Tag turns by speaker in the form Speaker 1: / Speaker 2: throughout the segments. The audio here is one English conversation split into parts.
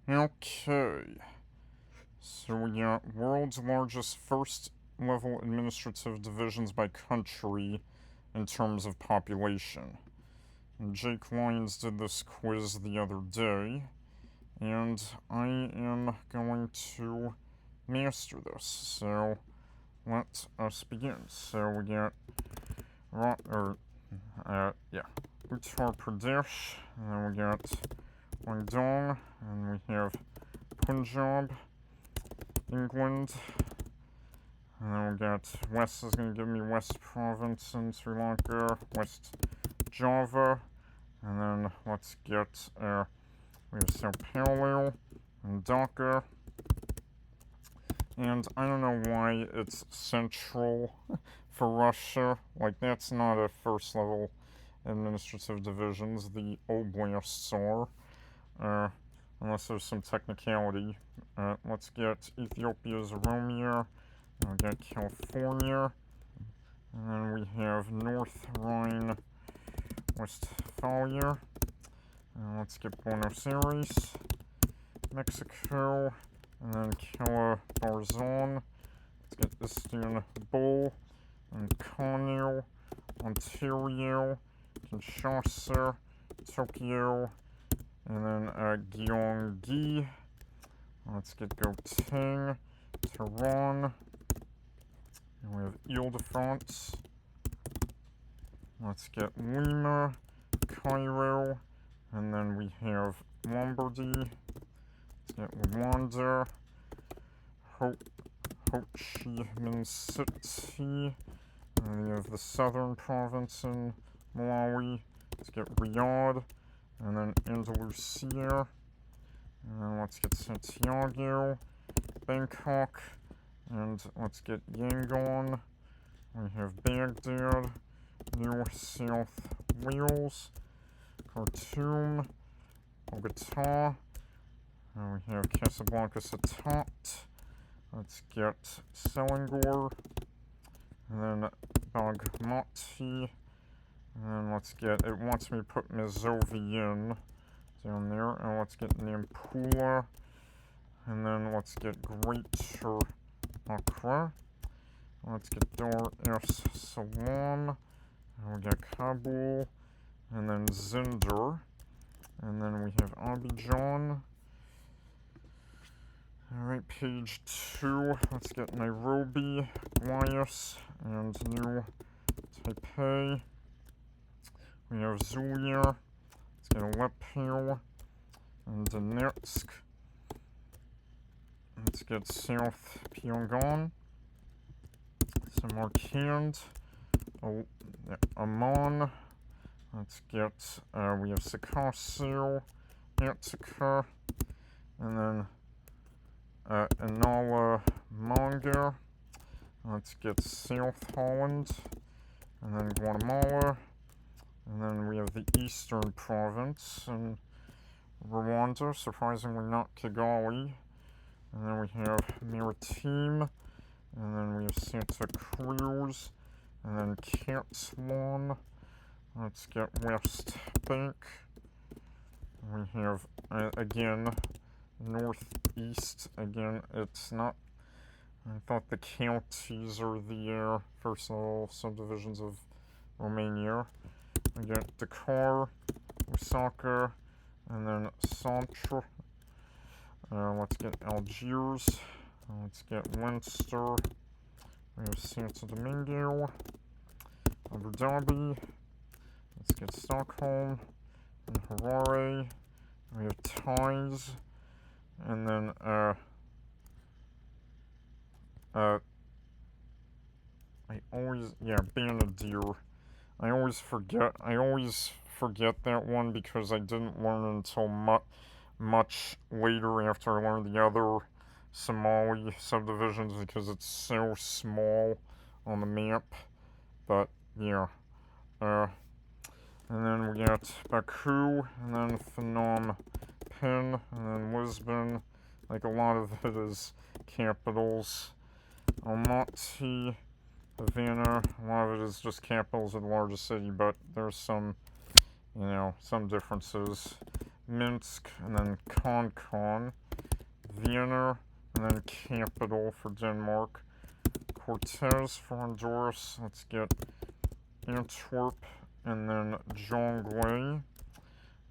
Speaker 1: Okay. So we got world's largest first level administrative divisions by country in terms of population. And Jake Lyons did this quiz the other day, and I am going to master this. So let us begin. So we got Uttar Pradesh, and then we got Guangdong, and we have Punjab, England, and then we got West is going to give me West Province in Sri Lanka, West Java, and then let's get we have Sao Paulo and Dhaka, and I don't know why it's central for Russia. Like, that's not a first level administrative divisions. The oblasts are, unless there's some technicality. Let's get Ethiopia's Oromia, and we got California, and then we have North Rhine-Westphalia, and let's get Buenos Aires, Mexico, and then Calabarzon. Let's get Istanbul, and Kano, Ontario, Kinshasa, Tokyo, and then Gyeonggi. Let's get Gauteng, Tehran, and we have Ile-de-France. Let's get Lima, Cairo, and then we have Lombardy. Let's get Rwanda, Ho Chi Minh City, and we have the southern province in Malawi. Let's get Riyadh, and then Andalusia, and then let's get Santiago, Bangkok, and let's get Yangon. We have Baghdad, New South Wales, Khartoum, Bogota, and we have Casablanca Satat. Let's get Selangor, and then Bagmati, and then let's get, it wants me to put Mazovian down there, and let's get Nampula, and then let's get Greater Accra, let's get Dar es Salaam, and we got Kabul, and then Zinder, and then we have Abidjan. Alright, page 2, let's get Nairobi, Guayas, and New Taipei. We have Zulia, let's get Aleppo, and Donetsk. Let's get South Pyongyang, Samarkand, Amman. Let's get, we have Circassian, Attica, and then Inala Manga. Let's get South Holland, and then Guatemala, and then we have the Eastern Province and Rwanda, surprisingly not Kigali, and then we have Maritime, and then we have Santa Cruz, and then Catalan. Let's get West Bank. We have, again, Northeast. Again, it's not, I thought the counties are the first level subdivisions of Romania. We got Dakar, Lusaka, and then Centre. Let's get Algiers. Let's get Leinster. We have Santo Domingo, Abu Dhabi. Let's get Stockholm and Harare. We have Ties, and then Banadir. I always forget that one because I didn't learn until much later after I learned the other Somali subdivisions because it's so small on the map. But yeah, and then we got Baku, and then Phnom Penh, and then Lisbon. Like, a lot of it is capitals. Almaty, Havana, a lot of it is just capitals of the largest city, but there's some differences. Minsk, and then Concon, Vienna, and then Capital for Denmark, Cortez for Honduras. Let's get Antwerp, and then Jonglei,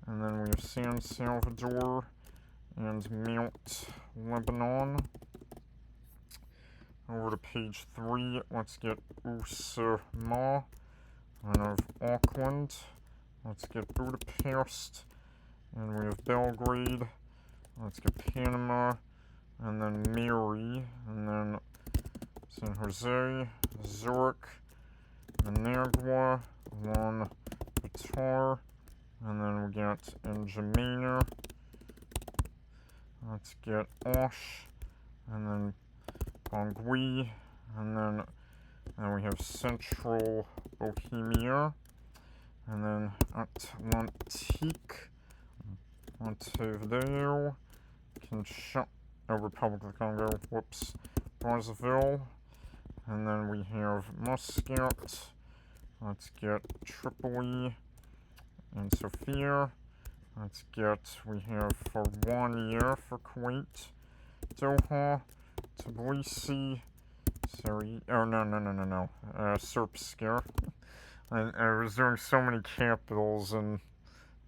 Speaker 1: and then we have San Salvador and Mount Lebanon. Over to page 3, let's get Usama, and of Auckland. Let's get Budapest, and we have Belgrade. Let's get Panama, and then Mary, and then San Jose, Zurich, Managua, Ulaanbaatar, and then we got N'Djamena. Let's get Osh, and then Bangui, and then we have Central Bohemia, and then Atlantique, Montevideo, Republic of the Congo, Brazzaville, and then we have Muscat. Let's get Tripoli and Sofia. We have for 1 year for Kuwait, Doha, Tbilisi, Srpska. I was doing so many capitals and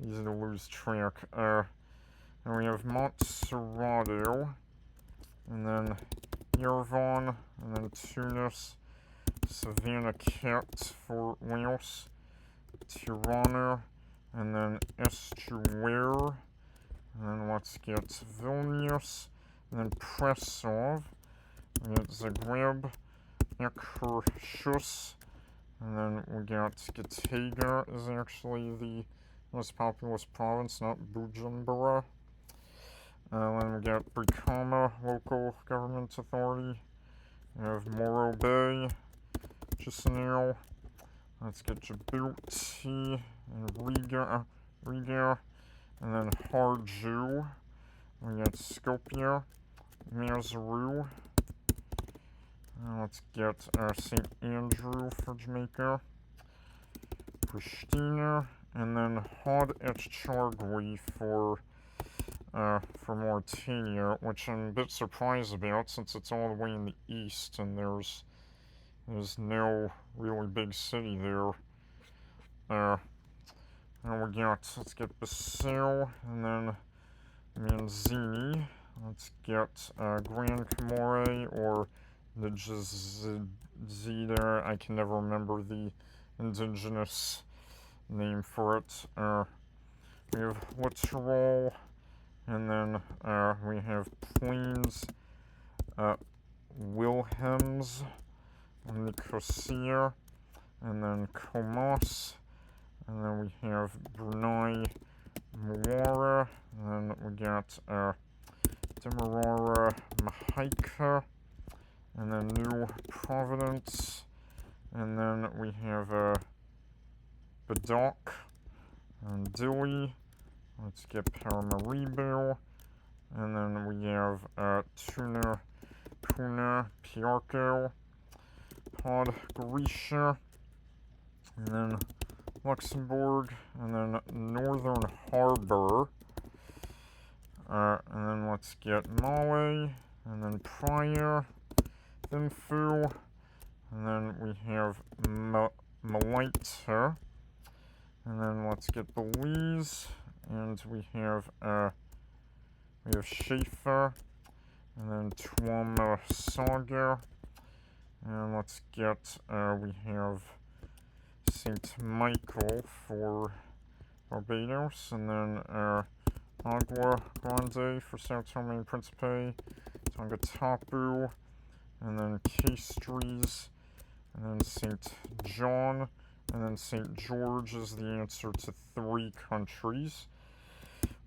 Speaker 1: easy to lose track. And we have Montserrado, and then Yerevan, and then Tunis, Savannah Cat for Laos, Tirana, and then Estuaire, and then let's get Vilnius, and then Prešov, we got Zagreb, Akershus, and then we got Getaga is actually the most populous province, not Bujumbura. Then we got Brikama, local government authority. We have Morro Bay, Chisinau. Let's get Djibouti and Riga, and then Harju. We got Skopje, Maseru. Let's get St. Andrew for Jamaica, Pristina, and then Hod Etchargui for Mauritania, which I'm a bit surprised about since it's all the way in the east and there's no really big city there. And we got, let's get Bissau, and then Manzini. Let's get Gran Comore or Njazida. I can never remember the indigenous name for it. We have Littoral, and then we have Plains, Wilhelms, Nicosia, and then Comas, and then we have Brunei Muara, and then we got Demerara Mahika, and then New Providence, and then we have Badok and Dili. Let's get Paramaribo, and then we have Tuna, Puna, Piarco, Podgorica, and then Luxembourg, and then Northern Harbor, and then let's get Mali, and then Praia, Thimphu, and then we have Malaita, and then let's get Belize, and we have Schaefer, and then Tuamasaga, and let's get we have St. Michael for Barbados, and then Agua Grande for Sao Tome and Principe, Tonga Tapu, and then Castries, and then St. John, and then St. George is the answer to 3 countries.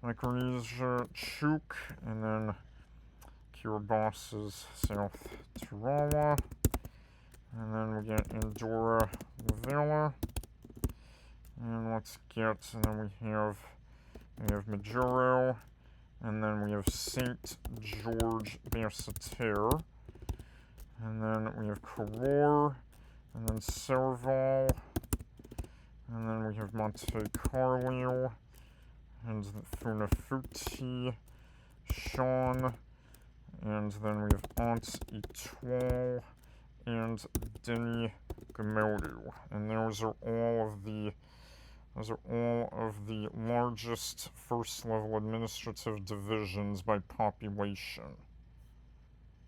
Speaker 1: Micronesia, Chuuk, and then Kiribati is South Tarawa, and then we get Andorra La and let's get, and then we have Majuro, and then we have St. George Basseterre, and then we have Koror, and then Serval, and then we have Monte Carlo, and Funafuti, Sean, and then we have Aunt Etoile, and Denny Gamodu. And those are all of the largest first level administrative divisions by population.